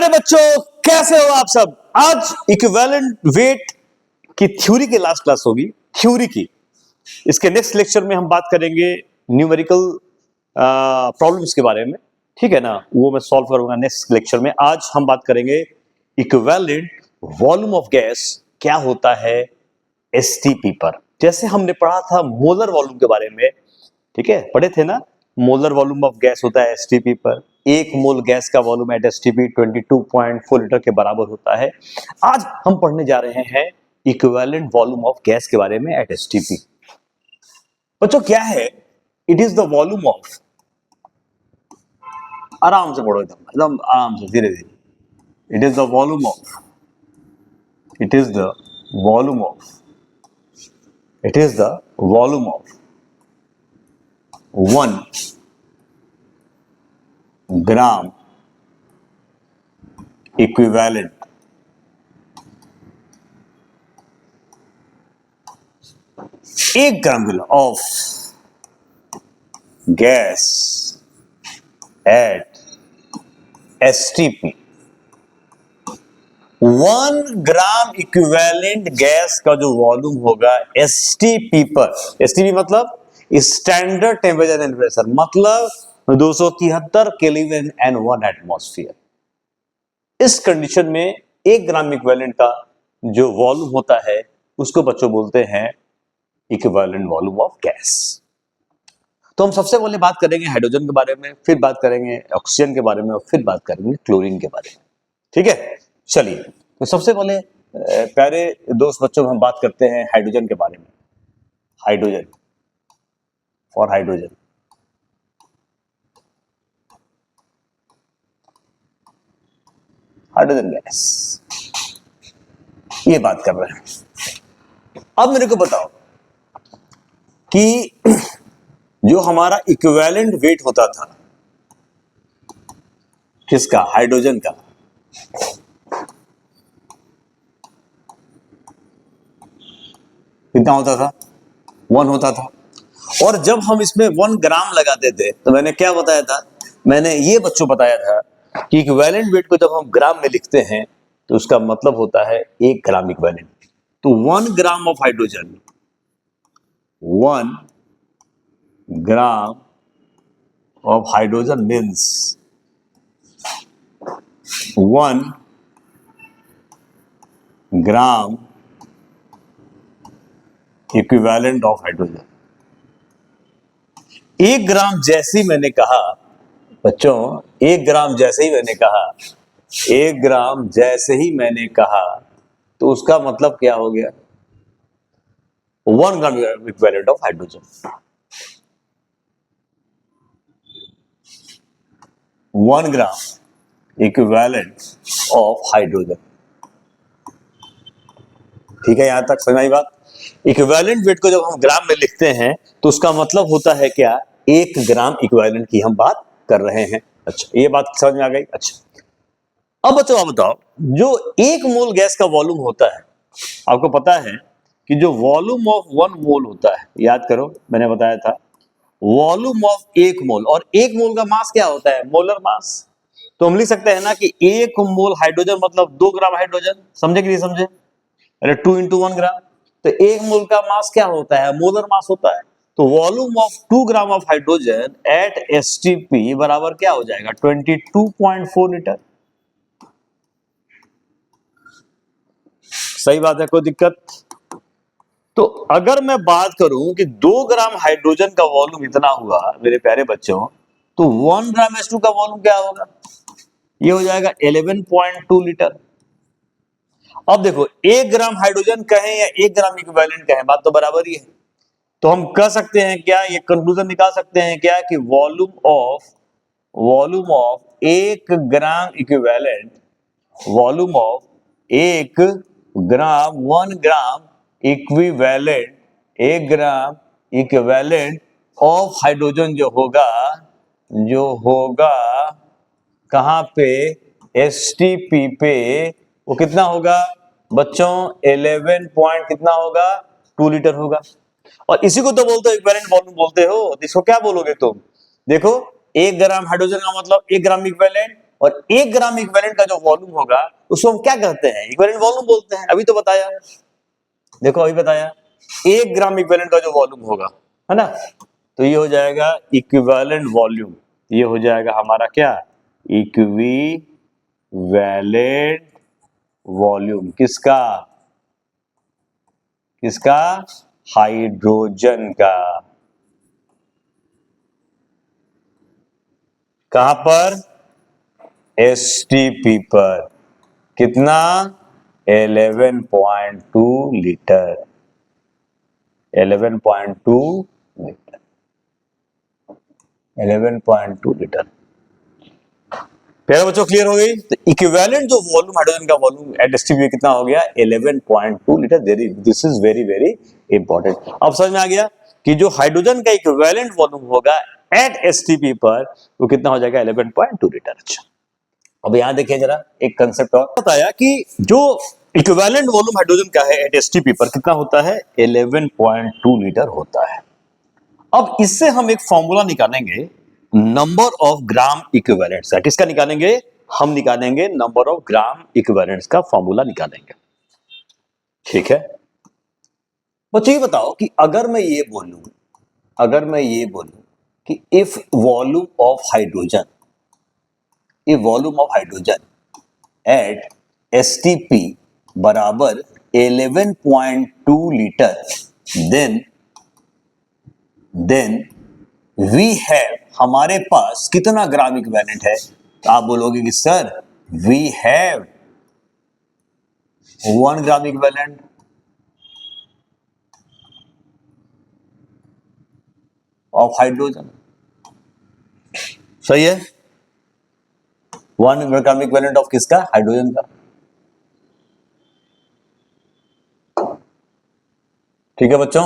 प्यारे बच्चों, कैसे हो आप सब। आज इक्विवेलेंट वेट की थ्योरी की लास्ट क्लास होगी, थ्योरी की। इसके नेक्स्ट लेक्चर में हम बात करेंगे न्यूमेरिकल प्रॉब्लम्स के बारे में, ठीक है ना। वो मैं सॉल्व करूंगा नेक्स्ट लेक्चर में। आज हम बात करेंगे इक्विवेलेंट वॉल्यूम ऑफ गैस क्या होता है एसटीपी पर। जैसे हमने पढ़ा था मोलर वॉल्यूम के बारे में, ठीक है, पढ़े थे ना। मोलर वॉल्यूम ऑफ गैस होता है एसटीपी पर। एक मोल गैस का वॉल्यूम एट एसटीपी 22.4 लीटर के बराबर होता है। आज हम पढ़ने जा रहे हैं इक्विवेलेंट वॉल्यूम ऑफ गैस के बारे में एट एसटीपी। बच्चों क्या है, it is the volume of, आराम से पढ़ो, एकदम एकदम आराम से, धीरे धीरे। It is the volume of, it is the volume of, it is the volume of 1 gram equivalent एक gram of gas at STP. 1 gram equivalent gas का जो वॉल्यूम होगा एसटीपी पर, एसटीपी मतलब स्टैंडर्ड टेम्परेचर एंड प्रेशर, मतलब 273 kelvin and 1 atmosphere. इस condition में 1 gram equivalent का जो वॉल्यूम होता है उसको बच्चों बोलते हैं इक्विवेलेंट वॉल्यूम ऑफ गैस। तो हम सबसे पहले बात करेंगे हाइड्रोजन के बारे में, फिर बात करेंगे ऑक्सीजन के बारे में और फिर बात करेंगे क्लोरीन के बारे में, ठीक है। चलिए, तो सबसे पहले प्यारे दोस्त बच्चों हम बात करते हैं हाइड्रोजन के बारे में। Hydrogen, for hydrogen, hydrogen gas, ये बात कर रहे हैं। अब मेरे को बताओ कि जो हमारा इक्विवेलेंट वेट होता था किसका, हाइड्रोजन का, कितना होता था, 1 होता था। और जब हम इसमें 1 ग्राम लगाते थे तो मैंने क्या बताया था, मैंने ये बच्चों बताया था कि इक्विवेलेंट वेट को जब हम ग्राम में लिखते हैं तो उसका मतलब होता है 1 ग्राम इक्विवेलेंट। तो 1 ग्राम of hydrogen, 1 gram of hydrogen means 1 gram equivalent of hydrogen. 1 ग्राम जैसे ही मैंने कहा बच्चों, 1 ग्राम जैसे ही मैंने कहा, 1 ग्राम जैसे ही मैंने कहा तो उसका मतलब क्या हो गया, 1 gram equivalent of hydrogen. 1 gram equivalent of hydrogen, ठीक है। यहां तक समझ आई बात। इक्विवेलेंट वेट को जब हम ग्राम में लिखते हैं तो उसका मतलब होता है क्या, 1 ग्राम इक्विवेलेंट की हम बात कर रहे हैं। अच्छा, ये बात समझ में आ गई। अच्छा, अब बच्चों आप बताओ, जो 1 मोल गैस का वॉल्यूम होता है, आपको पता है कि जो वॉल्यूम ऑफ 1 मोल होता है, याद करो मैंने बताया था वॉल्यूम ऑफ 1 मोल, और 1 मोल का मास क्या होता है, मोलर मास। तो हम लिख सकते हैं ना कि 1 मोल हाइड्रोजन मतलब 2 ग्राम हाइड्रोजन, समझे कि नहीं समझे, अरे 2 × 1 ग्राम। तो 1 मोल का मास क्या होता है, मोलर मास होता है। तो volume of 2 gram of hydrogen at STP बराबर क्या हो जाएगा, 22.4 लीटर। सही बात है, कोई दिक्कत। तो अगर मैं बात करूं कि 2 ग्राम हाइड्रोजन का वॉल्यूम इतना हुआ मेरे प्यारे बच्चों, तो 1 ग्राम H2 का वॉल्यूम क्या होगा, ये हो जाएगा 11.2 लीटर। अब देखो, 1 ग्राम हाइड्रोजन कहें या 1 ग्राम इक्विवेलेंट कहें, बात तो बराबर ही है। तो हम कह सकते हैं क्या, ये कंक्लूजन निकाल सकते हैं क्या कि volume of 1 gram equivalent, volume of 1 gram, 1 gram equivalent, 1 gram equivalent of hydrogen जो होगा कहां पे, एसटीपी पे, वो कितना होगा बच्चों, 11 पॉइंट कितना होगा, 2 लीटर होगा। और इसी को तो बोलते हो इक्विवेलेंट वॉल्यूम बोलते हो। इसको क्या बोलोगे तुम, देखो 1 ग्राम हाइड्रोजन का मतलब 1 ग्राम इक्विवेलेंट, और 1 ग्राम इक्विवेलेंट का जो वॉल्यूम होगा उसको हम क्या कहते हैं, इक्विवेलेंट वॉल्यूम बोलते हैं। अभी तो बताया, देखो अभी बताया 1 ग्राम इक्विवेलेंट का जो वॉल्यूम होगा, है ना, तो ये हो जाएगा इक्विवेलेंट वॉल्यूम। ये हो जाएगा हमारा क्या, इक्विवेलेंट वॉल्यूम किसका, किसका, हाइड्रोजन का। कहां पर, एसटीपी पर। कितना, 11.2 लीटर, 11.2 लीटर, 11.2 लीटर। प्यारे बच्चों क्लियर हो गई। तो इक्विवेलेंट जो वॉल्यूम, हाइड्रोजन का वॉल्यूम एट एसटीपी कितना हो गया, 11.2 litre. This is very very important. अब समझ में आ गया कि जो हाइड्रोजन का इक्विवेलेंट वॉल्यूम होगा एट एसटीपी पर वो कितना हो जाएगा, 11.2 लीटर। अच्छा, अब यहां देखिए जरा एक कंसेप्ट और बताया कि जो इक्विवेलेंट वॉल्यूम हाइड्रोजन का है एट एसटीपी पर कितना होता है, 11.2 लीटर होता है। अब इससे हम एक फॉर्मूला निकालेंगे नंबर ऑफ ग्राम इक्विवेलेंट्स का। किसका निकालेंगे, हम निकालेंगे नंबर ऑफ ग्राम इक्विवेलेंट्स का फॉर्मूला निकालेंगे। ठीक है बच्चों, ये बताओ कि अगर मैं ये बोलूं कि if volume of hydrogen, if volume of hydrogen at STP बराबर 11.2 लीटर, देन वी हैव, हमारे पास कितना ग्राम इक्विवेलेंट है। तो आप बोलोगे कि sir we have 1 gram equivalent. Of hydrogen, सही है, 1 ग्राम इक्विवेलेंट ऑफ किसका, हाइड्रोजन का। ठीक है बच्चों,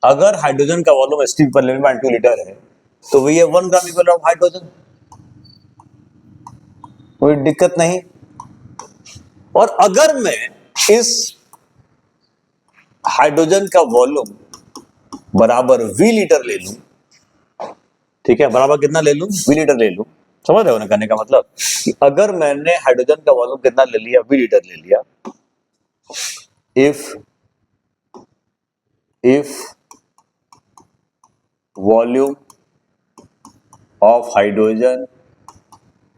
अगर हाइड्रोजन का वॉल्यूम एसटीपी पर 11.2 लीटर है तो वही है 1 ग्राम इक्विवेलेंट ऑफ हाइड्रोजन, कोई दिक्कत नहीं। और अगर मैं इस हाइड्रोजन का वॉल्यूम बराबर वी लीटर ले लूं, ठीक है, बराबर कितना ले लूं, वी लीटर ले लूं। समझ रहे हो ना कहने का मतलब कि अगर मैंने हाइड्रोजन का वॉल्यूम कितना ले लिया, वी लीटर ले लिया, if volume of hydrogen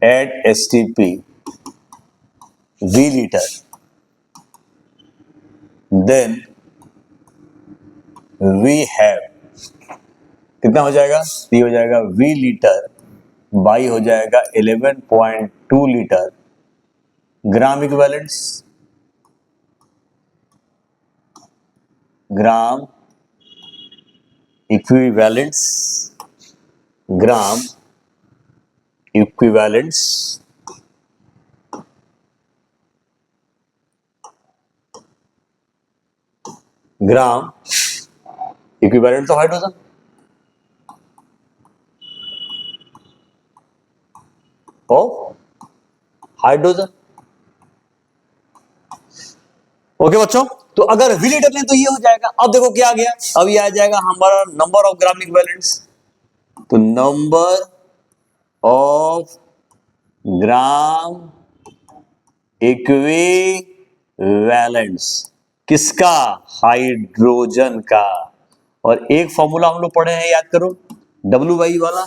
at STP V litre, then we have, कितना हो जाएगा, ये हो जाएगा वी लीटर बाई हो जाएगा 11.2 litre gram equivalents, gram equivalents, gram equivalents, gram equivalent of hydrogen. Hydrogen, okay बच्चों। तो अगर वी लीटर लें तो ये हो जाएगा। अब देखो क्या आ गया, अब ये आ जाएगा हमारा नंबर ऑफ ग्राम इक्विवेलेंट्स। तो नंबर ऑफ ग्राम इक्विवेलेंट्स किसका, हाइड्रोजन का। और एक फॉर्मूला हम लोग पढ़े हैं, याद करो, WI वाला,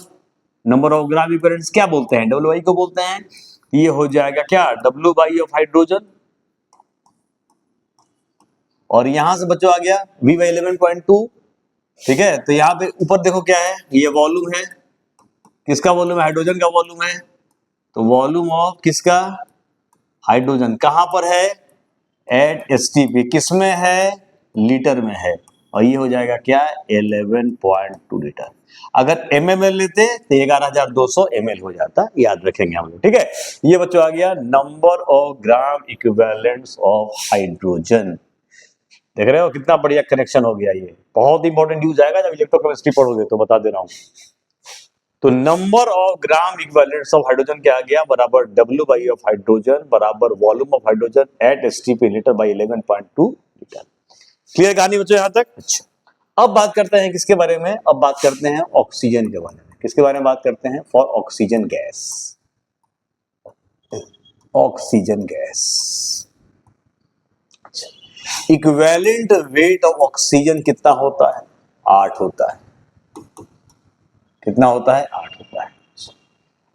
नंबर ऑफ ग्राम इक्विवेलेंट्स क्या बोलते हैं, WI को बोलते हैं। ये हो जाएगा क्या, WI ऑफ हाइड्रोजन। और यहां से बच्चों आ गया V बाई 11.2। ठीक है, तो यहां पे ऊपर देखो क्या है, ये वॉल्यूम है, किसका वॉल्यूम है, हाइड्रोजन का वॉल्यूम है। तो वॉल्यूम ऑफ किसका, हाइड्रोजन, कहां पर है, एट एसटीपी, किसमें है, लीटर में है। और ये हो जाएगा क्या, 11.2 लीटर। अगर MML लेते तो 11,200 ml हो जाता, याद रखेंगे हम लोग। ठीक है, ये बच्चों आ गया number of gram equivalents of hydrogen. देख रहे हो कितना बढ़िया कनेक्शन हो गया। ये बहुत इंपॉर्टेंट यूज आएगा जब इलेक्ट्रोकेमिस्ट्री पढ़ोगे, तो बता दे रहा हूं। तो number of gram equivalents of hydrogen क्या आ गया, बराबर WI ऑफ हाइड्रोजन बराबर volume of hydrogen at STP litre by 11.2 litre. Clear कहानी बच्चों यहां तक। अच्छा, अब बात करते हैं किसके बारे में, अब बात करते हैं ऑक्सीजन के बारे में। किसके बारे में बात करते हैं? For oxygen gas, oxygen gas. Equivalent weight of oxygen कितना होता है? 8 होता है। कितना होता है? 8 होता है।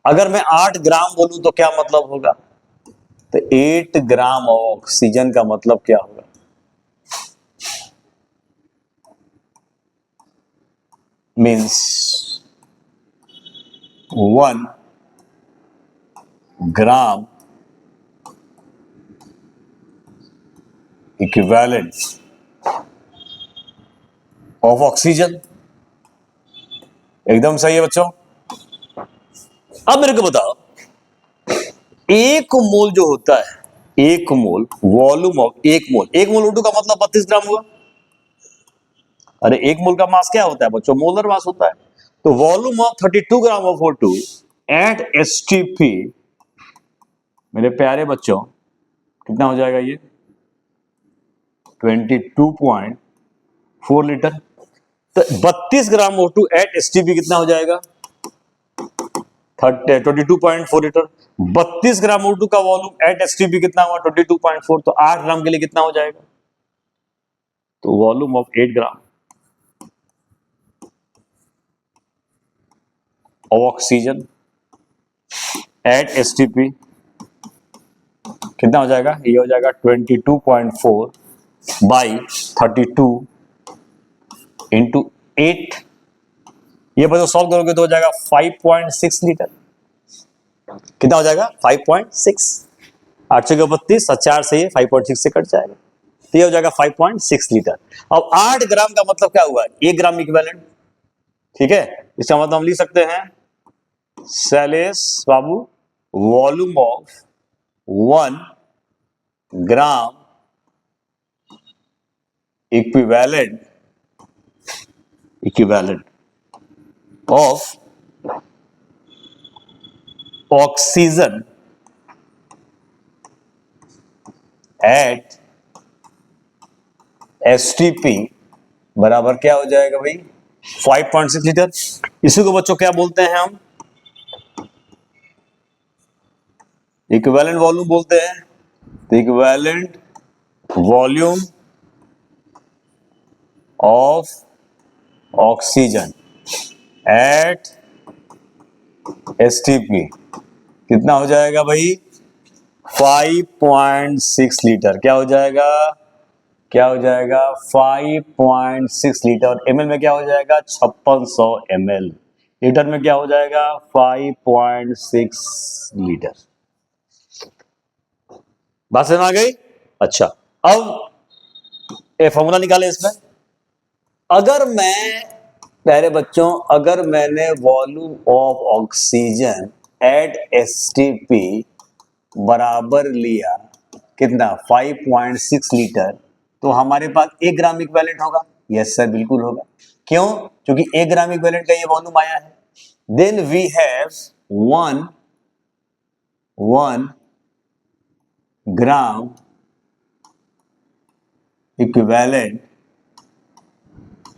अगर मैं 8 ग्राम बोलूं तो क्या मतलब होगा? तो 8 ग्राम ऑक्सीजन का मतलब क्या होगा? Means 1 gram equivalent of oxygen. एकदम सही है बच्चों। अब मेरे को बताओ, एक मोल जो होता है, एक मोल वॉल्यूम ऑफ एक मोल, एक मोल O2 का मतलब 32 ग्राम हुआ। अरे एक मोल का मास क्या होता है बच्चों? मोलर मास होता है। तो volume of 32 gram of O2 at STP, मेरे प्यारे बच्चों, कितना हो जाएगा ये? 22.4 लीटर। तो 32 ग्राम O2 एट एसटीपी कितना हो जाएगा? 22.4 लीटर। 32 ग्राम O2 का वॉल्यूम एट एसटीपी कितना हुआ? 22.4। तो 8 ग्राम के लिए कितना हो जाएगा? तो volume of 8 gram of oxygen at STP कितना हो जाएगा? ये हो जाएगा 22.4 बाई 32 इंटू 8। ये बच्चों सॉल्व करोगे तो हो जाएगा 5.6 लीटर। कितना हो जाएगा? 5.6। 8 से 32 और 4 से ये 5.6 से कट जाएगा, तो ये हो जाएगा 5.6 लीटर। अब 8 ग्राम का मतलब क्या हुआ? 1 ग्राम इक्विवेलेंट। ठीक है, इसका मतलब हम लिख सकते हैं शैलेश बाबू, volume of 1 gram equivalent of oxygen at STP बराबर क्या हो जाएगा भाई? 5.6 लीटर। इसी को बच्चों क्या बोलते हैं हम? इक्विवेलेंट वॉल्यूम बोलते हैं। तो equivalent volume of oxygen at STP कितना हो जाएगा भाई? 5.6 लीटर। क्या हो जाएगा? क्या हो जाएगा? 5.6 लीटर। और एमएल में क्या हो जाएगा? 5600 ml। लीटर में क्या हो जाएगा? 5.6 लीटर। बात समझ आ गई? अच्छा, अब ये फॉर्मूला निकाले इसमें। अगर मैं, प्यारे बच्चों, अगर मैंने volume of oxygen at STP बराबर लिया कितना? 5.6 लीटर, तो हमारे पास 1 ग्राम इक्विवेलेंट होगा। यस सर, बिल्कुल होगा। क्यों? क्योंकि 1 ग्राम इक्विवेलेंट का ये वॉल्यूम आया है। Then we have 1 gram equivalent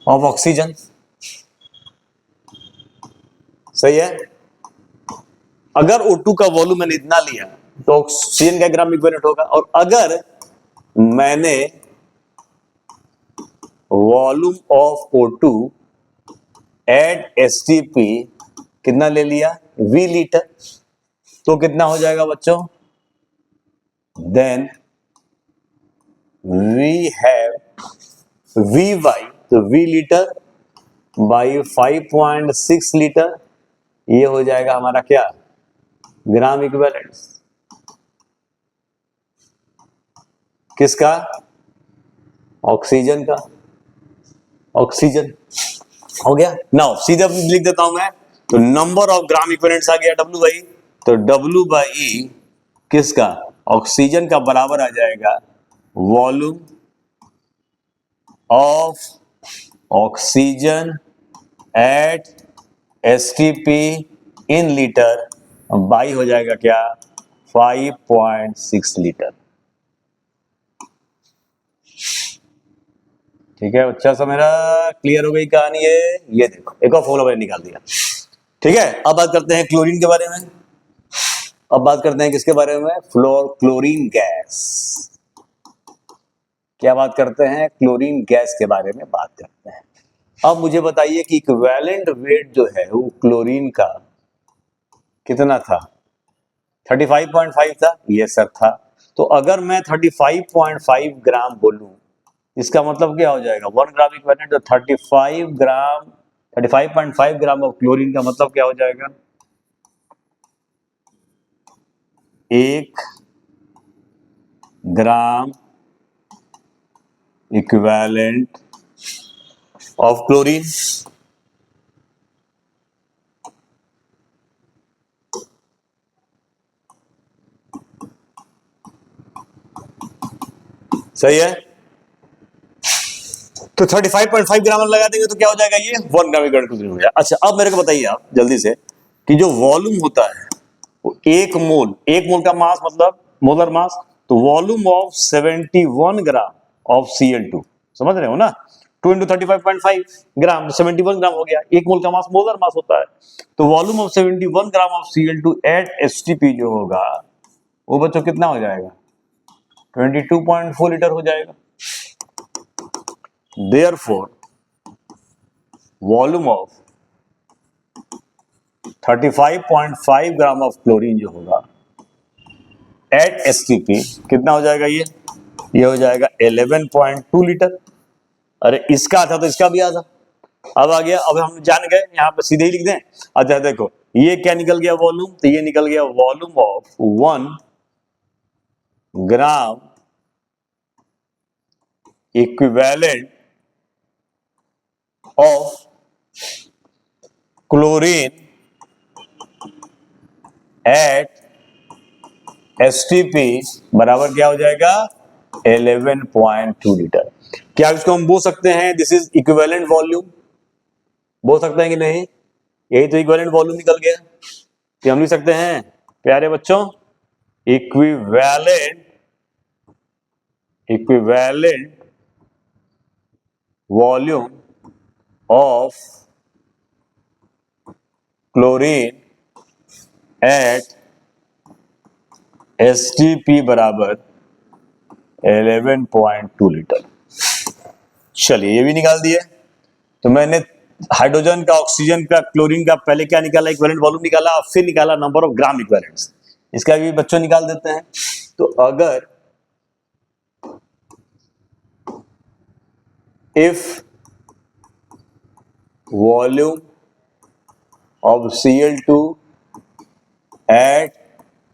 of oxygen. सही है। अगर O2 का वॉल्यूम मैंने इतना लिया तो ऑक्सीजन का ग्राम इक्विवेलेंट होगा। और अगर मैंने volume of O2 at STP कितना ले लिया? V लीटर, तो कितना हो जाएगा बच्चों? Then we have V by, तो V लीटर बाई 5.6 लीटर, ये हो जाएगा हमारा क्या? Gram equivalent. किसका? ऑक्सीजन का। ऑक्सीजन हो गया। नाउ सीधे लिख देता हूं मैं, तो नंबर ऑफ ग्राम इक्विवेलेंट्स आ गया W बाई, तो W बाई किसका? ऑक्सीजन का बराबर आ जाएगा volume of oxygen at STP in litre by हो जाएगा क्या? 5.6 लीटर। ठीक है, अच्छा सा मेरा क्लियर हो गई कहानी है। ये देखो, एक और फॉर्मूला मैंने निकाल दिया। ठीक है, अब बात करते हैं क्लोरीन के बारे में। अब बात करते हैं किसके बारे में, क्लोरीन गैस। क्या बात करते हैं, क्लोरीन गैस के बारे में बात करते हैं। अब मुझे बताइए कि इक्विवेलेंट वेट जो है वो क्लोरीन का कितना था, 35.5 था, ये सर था। तो अगर मैं 35.5 ग्राम बोलूं, इसका मतलब क्या हो जाएगा, 1 ग्राम इक्विवेलेंट, तो 35.5 ग्राम ऑफ क्लोरीन का मतलब क्या हो जाएगा, 1 ग्राम इक्विवेलेंट ऑफ क्लोरीन। सही है, तो 35.5 ग्राम लगा देंगे तो क्या हो जाएगा, ये 1 ग्राम इक्विवेलेंट क्लोरीन हो जाएगा। अच्छा, अब मेरे को बताइए आप जल्दी से कि जो वॉल्यूम होता है वो एक मोल का मास मतलब मोलर मास, तो volume of 71 gram of Cl2, समझ रहे हो ना, 2 इंटू 35.5 ग्राम, 71 ग्राम हो गया। एक मोल का मास मोलर मास होता है, तो volume of 71 gram of Cl2 at H2P जो होगा वो बच्चों कितना हो जाएगा, 22.4 लीटर हो जाएगा। Therefore volume of 35.5 gram of chlorine जो होगा एट H2P कितना हो जाएगा, ये हो जाएगा 11.2 लीटर। अरे इसका था तो इसका भी आता, अब आ गया, अब हम जान गए, यहां पर सीधे ही लिख दें। अच्छा देखो, ये क्या निकल गया वॉल्यूम, तो ये निकल गया volume of 1 gram equivalent of chlorine at H2P बराबर क्या हो जाएगा, 11.2 लीटर। क्या इसको हम बोल सकते हैं दिस इज इक्विवेलेंट वॉल्यूम, बोल सकते हैं कि नहीं, यही तो इक्विवेलेंट वॉल्यूम निकल गया, कि हम लिख सकते हैं प्यारे बच्चों, equivalent volume of chlorine at H2P बराबर 11.2 लीटर। चलिए ये भी निकाल दिए। तो मैंने हाइड्रोजन का, ऑक्सीजन का, क्लोरीन का पहले क्या निकाला, इक्विवेलेंट वॉल्यूम निकाला, और फिर निकाला नंबर ऑफ ग्राम इक्विवेलेंट्स। इसका भी बच्चों निकाल देते हैं। तो अगर if volume of Cl2 at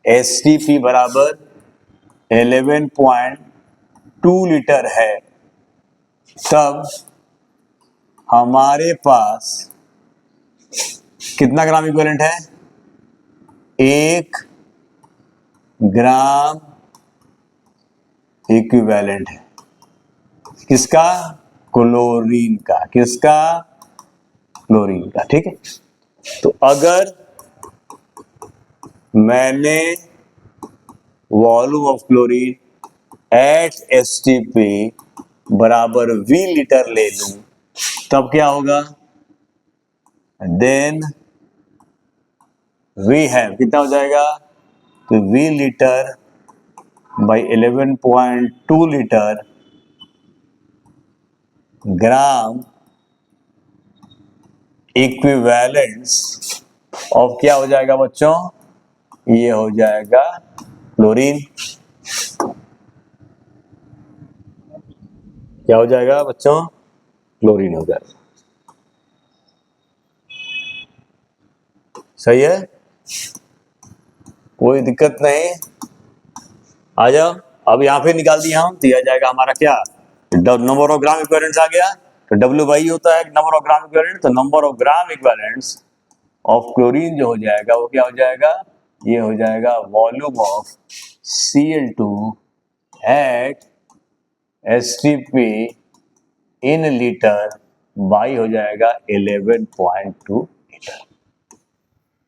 H2P बराबर 11.2 लीटर है, तब हमारे पास कितना ग्राम इक्विवेलेंट है, 1 ग्राम इक्विवेलेंट है, किसका, क्लोरीन का, किसका, क्लोरीन का। ठीक है, तो अगर मैंने volume of chlorine at H2P बराबर V लीटर ले लूं, तब क्या होगा, देन वी हैव कितना हो जाएगा, तो V litre by 11.2 litre gram equivalence of क्या हो जाएगा बच्चों, ये हो जाएगा क्लोरीन। क्या हो जाएगा बच्चों, क्लोरीन हो जाएगा। सही है, कोई दिक्कत नहीं, आ जाओ। अब यहां पे निकाल दिया हम, तो यह जाएगा हमारा क्या, नंबर ऑफ ग्राम इक्विवेलेंट्स आ गया, तो W बाई होता है नंबर ऑफ ग्राम इक्विवेलेंट, तो number of gram equivalents of chlorine जो हो जाएगा वो क्या हो जाएगा, ये हो जाएगा volume of Cl2 at H2P in litre by हो जाएगा 11.2 लीटर।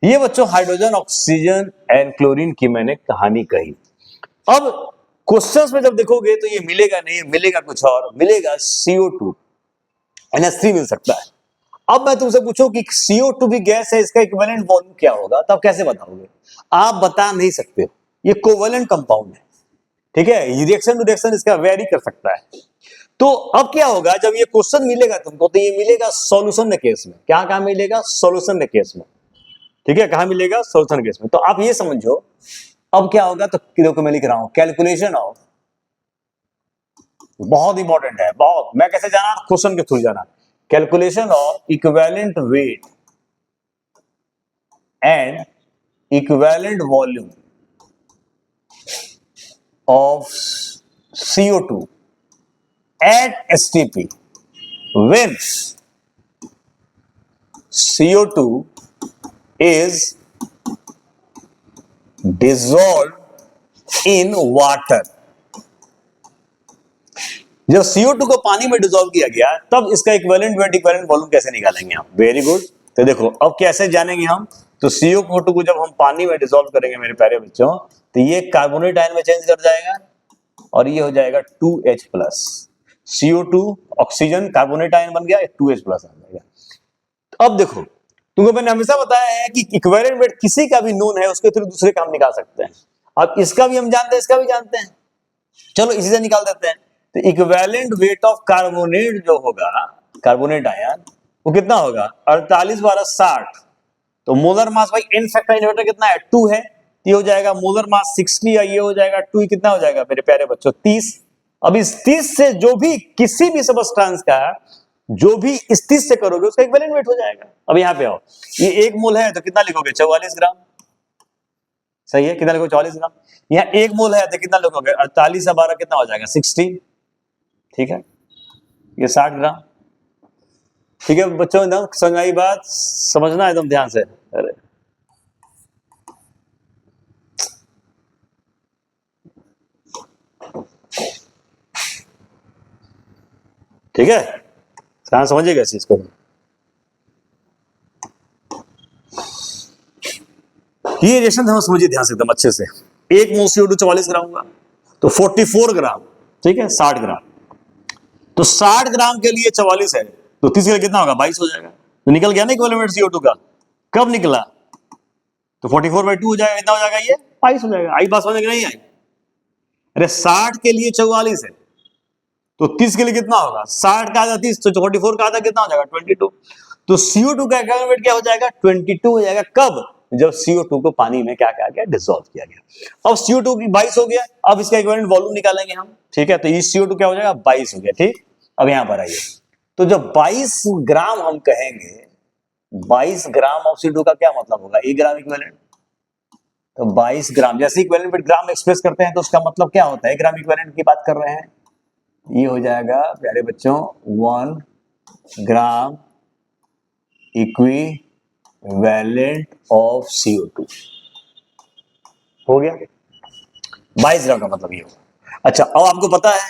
ये बच्चों हाइड्रोजन, ऑक्सीजन एंड क्लोरीन की मैंने कहानी कही। अब क्वेश्चंस में जब देखोगे तो ये मिलेगा नहीं, मिलेगा कुछ और, मिलेगा CO2, NH3 मिल सकता है। अब मैं तुमसे पूछूं कि CO2 भी गैस है, इसका इक्विवेलेंट वॉल्यूम क्या होगा, तो आप कैसे बताओगे? आप बता नहीं सकते हो, ये कोवेलेंट कंपाउंड है, ठीक है, रिएक्शन टू रिएक्शन इसका वेरी कर सकता है। तो अब क्या होगा, जब ये क्वेश्चन मिलेगा तुमको, तो ये मिलेगा सॉल्यूशन के केस में। क्या कहां मिलेगा? सॉल्यूशन के केस में, ठीक है, कहां मिलेगा? सॉल्यूशन केस में। तो आप ये समझो अब क्या होगा, तो देखो मैं लिख रहा हूं कैलकुलेशन ऑफ, बहुत इंपॉर्टेंट है बहुत। मैं कैसे जाना? क्वेश्चन के थ्रू जाना। Calculation of equivalent weight and equivalent volume of CO2 at STP when CO2 is dissolved in water। जब CO2 को पानी में डिसॉल्व किया गया, तब इसका इक्विवेलेंट वेट इक्विवेलेंट वॉल्यूम कैसे निकालेंगे हम? Very good. तो देखो अब कैसे जानेंगे हम, तो CO2 को जब हम पानी में डिसॉल्व करेंगे मेरे प्यारे बच्चों, तो ये कार्बोनेट आयन में चेंज कर जाएगा और ये हो जाएगा 2H plus. CO2 oxygen carbonate ion बन गया, 2H प्लस आ जाएगा। अब देखो तुमको मैंने हमेशा बताया है कि इक्विवेलेंट वेट किसी का भी नोन है, उसके थ्रू दूसरे का हम निकाल सकते हैं। अब इसका भी हम जानते हैं, इसका भी जानते हैं, चलो इसी से निकाल देते हैं। तो इक्विवेलेंट वेट ऑफ कार्बोनेट जो होगा, कार्बोनेट आयन, वो कितना होगा? 48 12 60। तो मोलर मास भाई एन फैक्टर इन्वर्टर कितना है? 2 है, ये हो जाएगा मोलर मास 60 और ये हो जाएगा 2, कितना हो जाएगा मेरे प्यारे बच्चों? 30। अब इस 30 से जो भी किसी भी सबस्टेंस का जो भी इस 30 से करोगे उसका इक्विवेलेंट वेट हो जाएगा। अब यहां पे आओ, ये 1 मोल है तो कितना लिखोगे? 44 ग्राम। सही है, कितना लिखोगे? 44 ग्राम। यहाँ 1 मोल है तो कितना लिखोगे? 48 से 12 कितना हो जाएगा? 60। ठीक है, ये 60 ग्राम। ठीक है बच्चों, एकदम समझ में आई बात? समझना एकदम ध्यान से। अरे ठीक है, समझिएगा इस चीज को। ये रिएक्शन हम समझिए ध्यान से एकदम अच्छे से। 1 मोल CO2 44 ग्राम होगा, तो 44 ग्राम, ठीक है, 60 ग्राम। तो 60 ग्राम के लिए 44 है, तो 30 के लिए कितना होगा? 22 हो जाएगा। तो निकल गया ना इक्विवेलेंट CO2 का। कब निकला? तो 44/2 हो जाएगा, कितना हो जाएगा? ये 22 हो जाएगा। आई बात समझ में नहीं आई? अरे 60 के लिए 44 है, तो 30 के लिए कितना होगा? 60 का आधा 30, तो 44 का आधा कितना हो जाएगा? 22। तो CO2 का इक्विवेलेंट वेट क्या हो जाएगा? 22 हो जाएगा। कब? जब CO2 को पानी में क्या किया गया? डिसॉल्व किया गया। अब CO2 की 22 हो गया, अब इसका इक्विवेलेंट वॉल्यूम निकालेंगे हम, ठीक है। तो ये CO2 क्या हो जाएगा? 22 हो गया, ठीक। अब यहां पर आइए, तो जब 22 ग्राम हम कहेंगे, 22 ग्राम ऑफ CO2 का क्या मतलब होगा? 1 ग्राम इक्विवेलेंट। तो 22 ग्राम, जैसे इक्विवेलेंट वेट ग्राम एक्सप्रेस करते हैं तो उसका मतलब क्या होता है? 1 ग्राम इक्विवेलेंट की बात कर रहे हैं, ये हो जाएगा प्यारे बच्चों 1 ग्राम इक्विवेलेंट ऑफ CO2 हो गया। 22 ग्राम का मतलब ये होगा। अच्छा, अब आपको पता है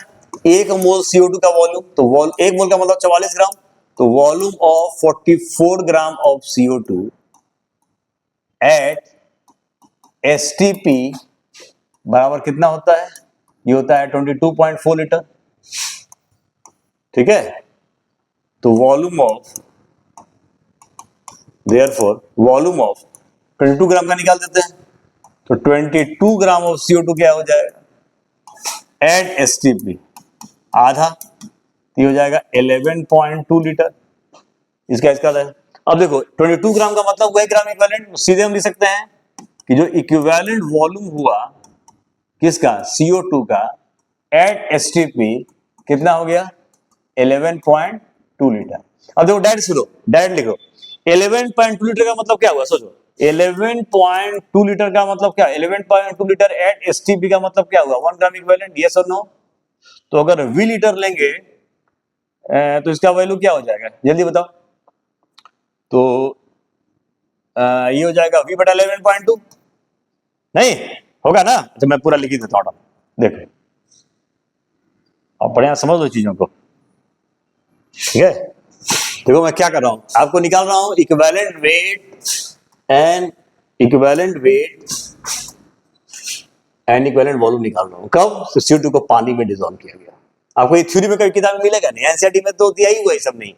1 मोल CO2 का वॉल्यूम, तो 1 मोल का मतलब 44 ग्राम, तो volume of 44 gram of CO2 at STP बराबर कितना होता है? ये होता है 22.4 लीटर, ठीक है। तो volume of, therefore volume of 22 ग्राम का निकाल देते हैं, तो 22 ग्राम ऑफ CO2 क्या हो जाएगा एट STP? आधा, ये हो जाएगा 11.2 लीटर। इसका है। अब देखो 22 ग्राम का मतलब वही ग्राम इक्विवेलेंट, सीधे हम लिख सकते हैं कि जो इक्विवेलेंट वॉल्यूम हुआ किसका? CO2 का एट STP कितना हो गया? 11.2 लीटर। अब देखो डायरेक्ट लिखो 11.2 लीटर का मतलब क्या हुआ? सोचो 11.2 लीटर का मतलब क्या? 11.2 लीटर एट STP का मतलब क्या हुआ? 1 ग्राम इक्विवेलेंट, यस और नो? तो अगर V लीटर लेंगे तो इसका वैल्यू क्या हो जाएगा? जल्दी बताओ। तो ये हो जाएगा V बटा 11.2, नहीं होगा ना? तो मैं पूरा लिख ही देता हूं, देखो आप बढ़िया समझ लो चीजों को, ठीक है। देखो मैं क्या कर रहा हूं, आपको निकाल रहा हूं equivalent weight and equivalent volume निकाल रहा हूं। कब? तो CO2 को पानी में डिसॉल्व किया गया। आपको ये थ्योरी में कभी किताब में मिलेगा नहीं, एनसीईआरटी में तो दिया ही हुआ है सब नहीं।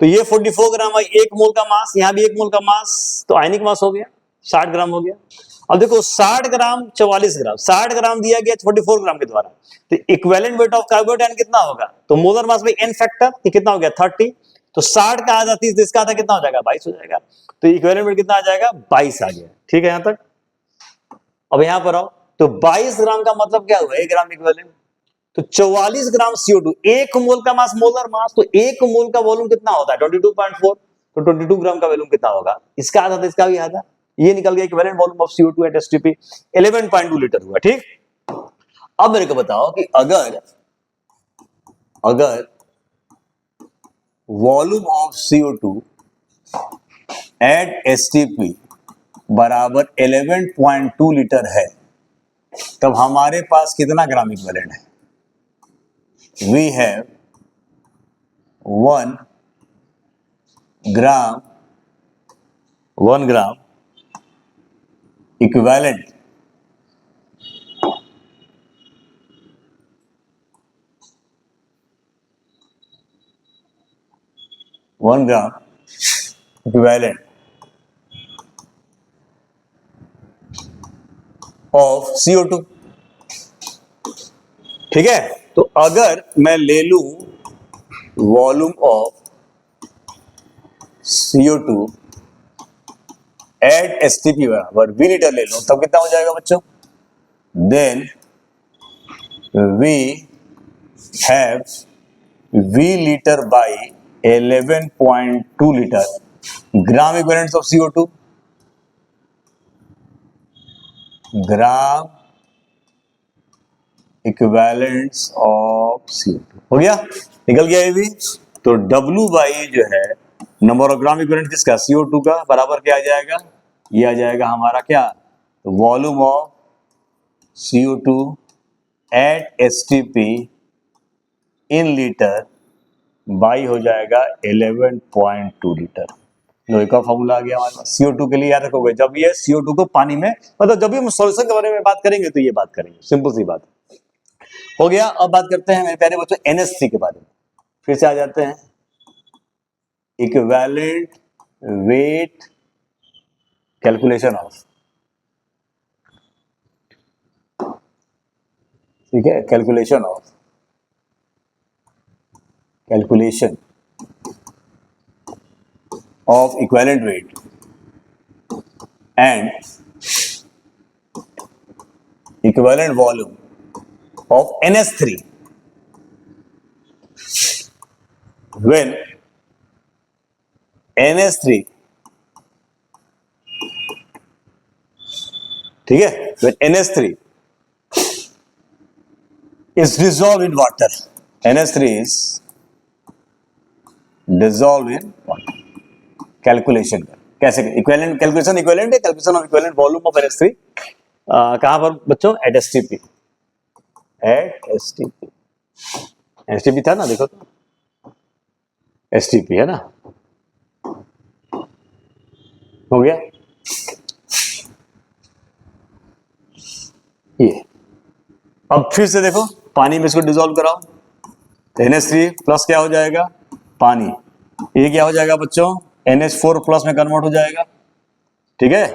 तो ये 44 ग्राम है, 1 मोल का मास, यहां भी 1 मोल का मास, तो आयनिक मास हो गया 60 ग्राम हो गया। अब देखो 60 ग्राम 44 ग्राम, 60 ग्राम दिया गया 44 ग्राम के द्वारा, तो इक्विवेलेंट वेट ऑफ कार्बोनेट कितना होगा, तो मोलर मास में n फैक्टर, ये कितना हो गया 30, तो 60 का आधा 30, इसका आधा कितना हो जाएगा 22 हो जाएगा, तो इक्विवेलेंट वेट कितना आ जाएगा 22 आ गया। ठीक है यहां तक। अब यहां पर आओ, तो 22 ग्राम का मतलब क्या हुआ, 1 ग्राम इक्विवेलेंट, तो 44 ग्राम CO2, 1 मोल का मास मोलर मास, तो 1 मोल का वॉल्यूम कितना होता है 22.4, तो 22 ग्राम का वॉल्यूम कितना होगा, इसका आधा तो इसका भी आधा, ये निकल गया equivalent volume of CO2 at STP 11.2 litre हुआ। ठीक, अब मेरे को बताओ कि अगर volume of CO2 at STP बराबर 11.2 लीटर है, तब हमारे पास कितना ग्राम इक्विवेलेंट है, we have 1 gram equivalent of CO2। ठीक है, तो अगर मैं ले लूं volume of CO2 at STP बराबर V लीटर ले लूं, तब कितना हो जाएगा बच्चों, then we have V litre by 11.2 litre gram equivalent of CO2, gram equivalents of CO2 हो गया, निकल गया ये भी। तो W बाई जो है नंबर ऑफ ग्राम इक्विवेलेंट किसका, CO2 का, बराबर क्या आ जाएगा, ये आ जाएगा हमारा क्या, तो volume of CO2 at STP in litre by हो जाएगा 11.2 लीटर। लोहे का फॉर्मूला आ गया हमारे पास CO2 के लिए, याद रखोगे जब ये CO2 को पानी में, मतलब जब भी हम सॉल्यूशन के बारे में बात करेंगे तो ये बात करेंगे, सिंपल सी बात हो गया। अब बात करते हैं मेरे प्यारे बच्चों NH3 के बारे में, फिर से आ जाते हैं, इक्विवेलेंट वेट कैलकुलेशन ऑफ, ठीक है, calculation of equivalent weight and equivalent volume of NH3 when NH3, ठीक है, when NH3 is dissolved in water, NH3 is dissolved in water, calculation कैसे, इक्विवेलेंट कैलकुलेशन, इक्विवेलेंट है, calculation of equivalent volume of NH3 कहां पर बच्चों, eight STP, STP था ना, देखो तो STP है ना, हो गया ये। अब फिर से देखो पानी में इसको डिसॉल्व कराओ, तो NH3 प्लस क्या हो जाएगा, पानी, ये क्या हो जाएगा बच्चों, NH4 प्लस में कन्वर्ट हो जाएगा, ठीक है,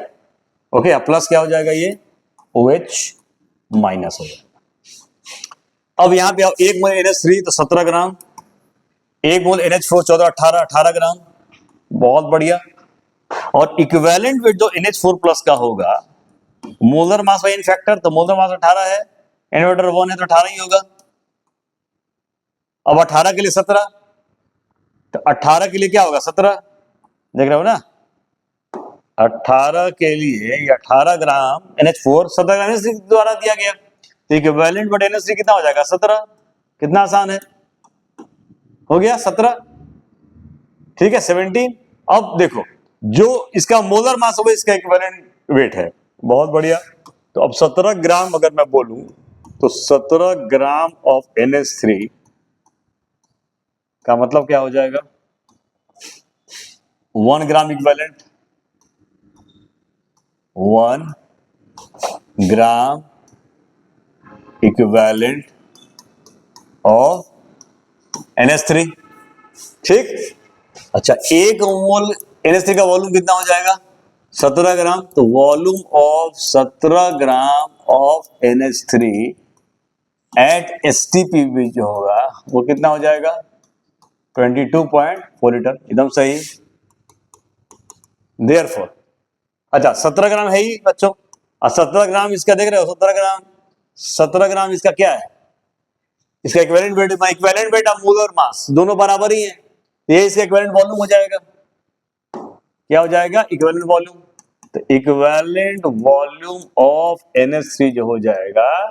ओके। अब प्लस क्या हो जाएगा, ये OH माइनस हो जाएगा। अब यहां पे 1 मोल NH3 तो 17 ग्राम, 1 मोल NH4 14 18 ग्राम, बहुत बढ़िया। और इक्विवेलेंट वेट जो NH4 प्लस का होगा, molar mass by n factor, तो मोलर मास 18 है, n बटा 1 है तो 18 ही होगा। अब 18 के लिए 17, तो 18 के लिए क्या होगा 17, देख रहे हो ना, 18 के लिए 18 ग्राम NH4 17 ग्राम NH3 द्वारा दिया गया, तो इक्विवेलेंट बटा NH3 कितना हो जाएगा 17, कितना आसान है, हो गया 17, ठीक है 17। अब देखो जो इसका मोलर मास होगा इसका इक्विवेलेंट वेट है, बहुत बढ़िया। तो अब 17 ग्राम अगर मैं बोलूं तो 17 ग्राम ऑफ NH3 का मतलब क्या हो जाएगा, 1 gram equivalent, 1 gram equivalent of NH3, ठीक। अच्छा, 1 मोल NH3 का वॉल्यूम कितना हो जाएगा? 17 ग्राम। तो volume of 17 gram of NH3 at STPB जो होगा वो कितना हो जाएगा? 22.4 लीटर। एकदम सही। देयरफॉर, अच्छा 17 ग्राम है ही बच्चों, और 17 ग्राम इसका देख रहे हो, 17 ग्राम इसका क्या है? इसका equivalent weight, equivalent weight of mole और मास दोनों बराबर ही है, ये इसका इक्विवेलेंट वॉल्यूम हो जाएगा। क्या हो जाएगा? Equivalent volume. तो इक्विवेलेंट वॉल्यूम ऑफ NH3 जो हो जाएगा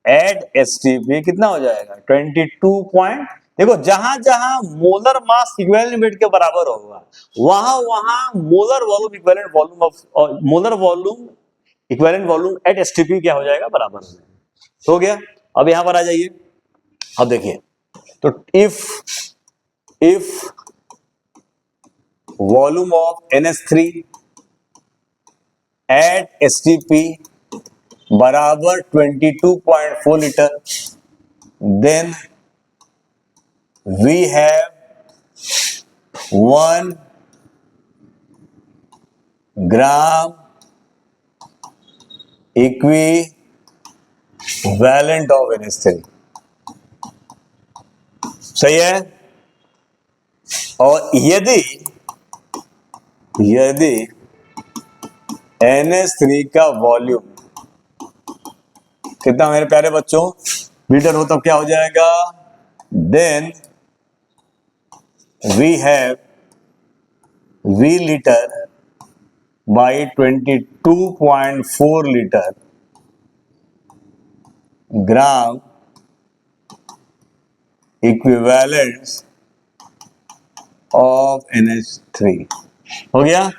एट STP कितना हो जाएगा? 22 देखो, जहां जहां मोलर मास इक्विवेलेंट वेट के बराबर होगा वहां वहां molar volume equivalent volume of molar volume equivalent volume at STP क्या हो जाएगा? बराबर हो जाएगा। हो गया। अब यहां पर आ जाइए, अब देखिए, तो if volume of NH3 at STP बराबर 22.4 litre, then we have 1 gram equivalent of NH3। सही है। और यदि NH3 का वॉल्यूम कितना मेरे प्यारे बच्चों? लीटर हो, तब क्या हो जाएगा? Then we have V litre by 22.4 litre gram equivalent of NH3। हो गया,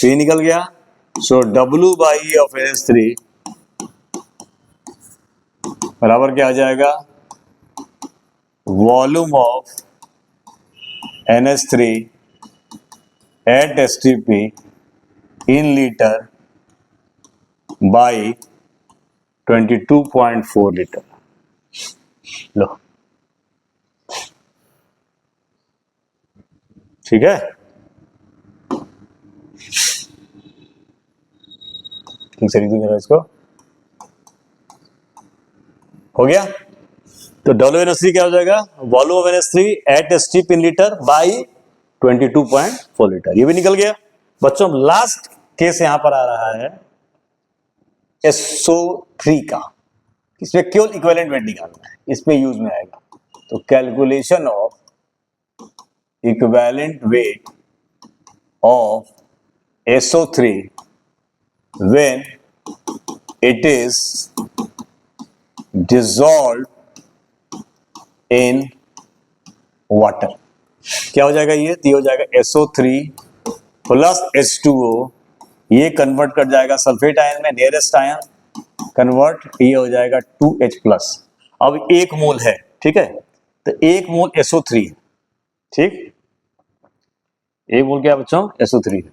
ये निकल गया। So W by E of NH3 बराबर क्या आ जाएगा? Volume of NH3 at STP in litre by 22.4 litre. लो, ठीक है, ठीक से लिख दूंगा इसको। हो गया। तो WNH3 क्या हो जाएगा? Volume of NH3 at STP in litre by 22.4 litre. ये भी निकल गया। बच्चों, लास्ट केस यहां पर आ रहा है SO3 का। इसमें केवल इक्विवेलेंट वेट निकालना है, इसमें यूज में आएगा। तो calculation of equivalent weight of SO3 when it is dissolved in water क्या हो जाएगा? ये हो जाएगा SO3 प्लस H2O, ये कन्वर्ट कर जाएगा सल्फेट आयन में, नियरेस्ट आयन कन्वर्ट, ये हो जाएगा 2H प्लस। अब 1 मोल है, ठीक है, तो 1 मोल SO3 है, ठीक, 1 मोल क्या बच्चों? SO3 है।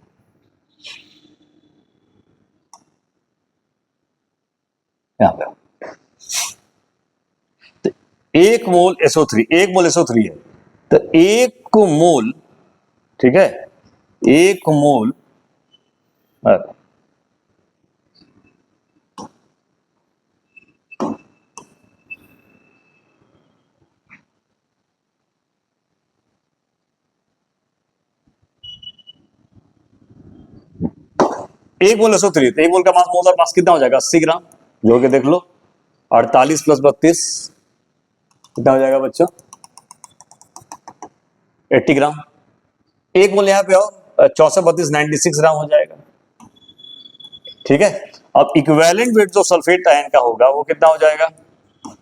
यहां पे तो 1 मोल SO3 है, तो 1 मोल, ठीक है, 1 मोल 1 मोल SO3, तो 1 मोल का मास, मोलर मास कितना हो जाएगा? 80 ग्राम। जोड़ के देख लो, 48 प्लस 32 कितना हो जाएगा बच्चों? 80 ग्राम। 1 मोल यहाँ पे हो, 64 32 96 ग्राम हो जाएगा, ठीक है। अब इक्विवेलेंट वेट जो सल्फेट आयन का होगा वो कितना हो जाएगा?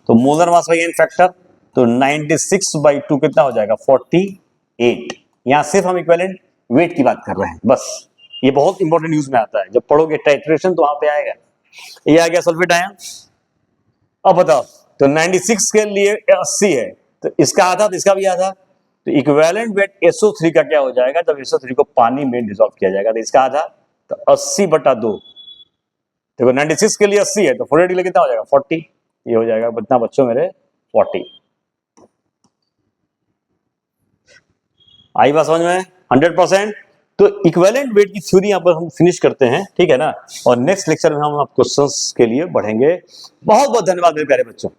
तो molar mass by n factor, तो 96/2 कितना हो जाएगा? 48। यहां सिर्फ हम इक्विवेलेंट वेट की बात कर रहे हैं बस। ये बहुत इंपॉर्टेंट यूज में आता है, जब पढ़ोगे टाइट्रेशन तो वहां पे आएगा। ये आ गया सल्फेट आयन। अब बताओ, तो 96 के लिए 80 है, तो इसका आधा, तो इसका भी आधा, तो इक्विवेलेंट वेट SO3 का क्या हो जाएगा जब SO3 को पानी में डिसॉल्व किया जाएगा? तो इसका आधा, तो 80/2। देखो 96 के लिए 80 है, तो 48 के लिए कितना हो जाएगा? 40। ये हो जाएगा कितना बच्चों मेरे? 40। आई बात समझ में? 100%। तो इक्विवेलेंट वेट की थ्योरी यहाँ पर हम फिनिश करते हैं, ठीक है ना। और नेक्स्ट लेक्चर में हम क्वेश्चंस के लिए बढ़ेंगे। बहुत बहुत धन्यवाद मेरे प्यारे बच्चों।